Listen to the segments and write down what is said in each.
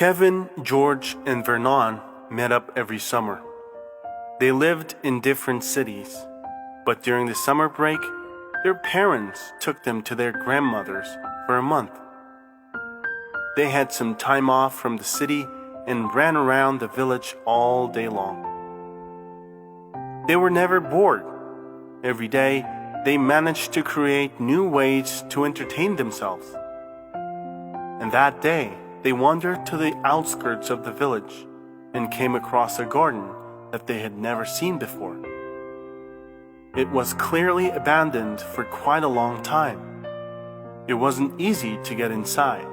Kevin, George, and Vernon met up every summer. They lived in different cities, but during the summer break, their parents took them to their grandmother's for a month. They had some time off from the city and ran around the village all day long. They were never bored. Every day, they managed to create new ways to entertain themselves. And that day, they wandered to the outskirts of the village and came across a garden that they had never seen before. It was clearly abandoned for quite a long time. It wasn't easy to get inside.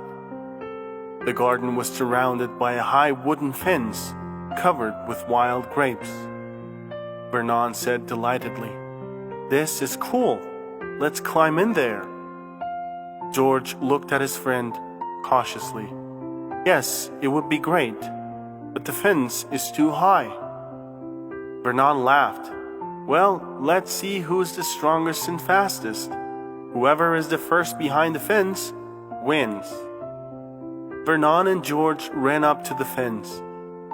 The garden was surrounded by a high wooden fence covered with wild grapes. Vernon said delightedly, "This is cool. Let's climb in there." George looked at his friend cautiously. "Yes, it would be great, but the fence is too high." Vernon laughed. "Well, let's see who's the strongest and fastest. Whoever is the first behind the fence wins." Vernon and George ran up to the fence.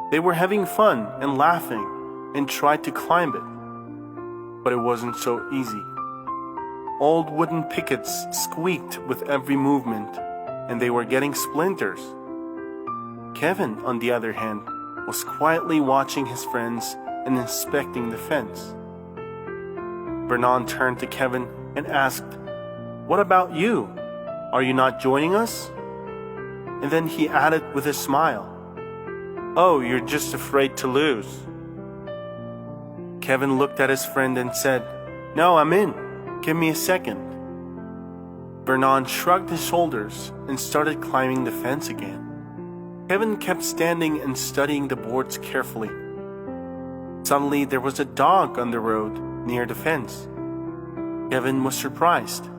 They were having fun and laughing and tried to climb it. But it wasn't so easy. Old wooden pickets squeaked with every movement, and they were getting splinters. Kevin, on the other hand, was quietly watching his friends and inspecting the fence. Vernon turned to Kevin and asked, "What about you? Are you not joining us?" And then he added with a smile, "Oh, you're just afraid to lose." Kevin looked at his friend and said, "No, I'm in. Give me a second." Vernon shrugged his shoulders and started climbing the fence again. Kevin kept standing and studying the boards carefully. Suddenly, there was a dog on the road near the fence. Kevin was surprised.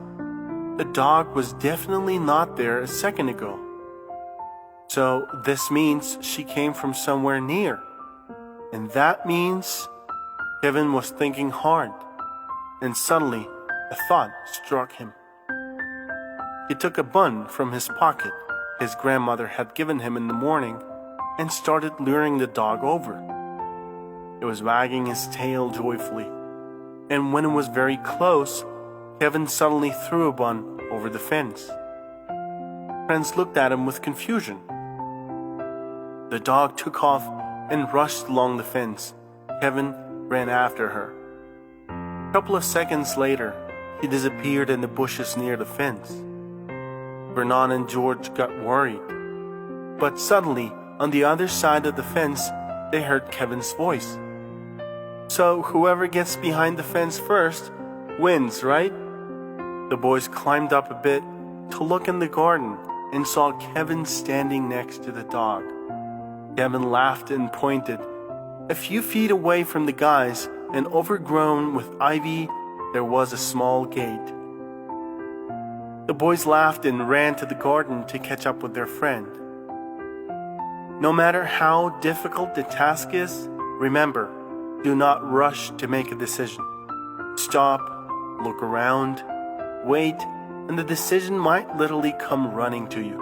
The dog was definitely not there a second ago. So this means she came from somewhere near. And that means... Kevin was thinking hard, and suddenly a thought struck him. He took a bun from his pocket his grandmother had given him in the morning and started luring the dog over. It was wagging his tail joyfully, and when it was very close, Kevin suddenly threw a bun over the fence. Friends looked at him with confusion. The dog took off and rushed along the fence. Kevin ran after her. A couple of seconds later, he disappeared in the bushes near the fence. Vernon and George got worried. But suddenly, on the other side of the fence, they heard Kevin's voice. "So whoever gets behind the fence first wins, right?" The boys climbed up a bit to look in the garden and saw Kevin standing next to the dog. Kevin laughed and pointed. A few feet away from the guys and overgrown with ivy, there was a small gate. The boys laughed and ran to the garden to catch up with their friend. No matter how difficult the task is, remember, do not rush to make a decision. Stop, look around, wait, and the decision might literally come running to you.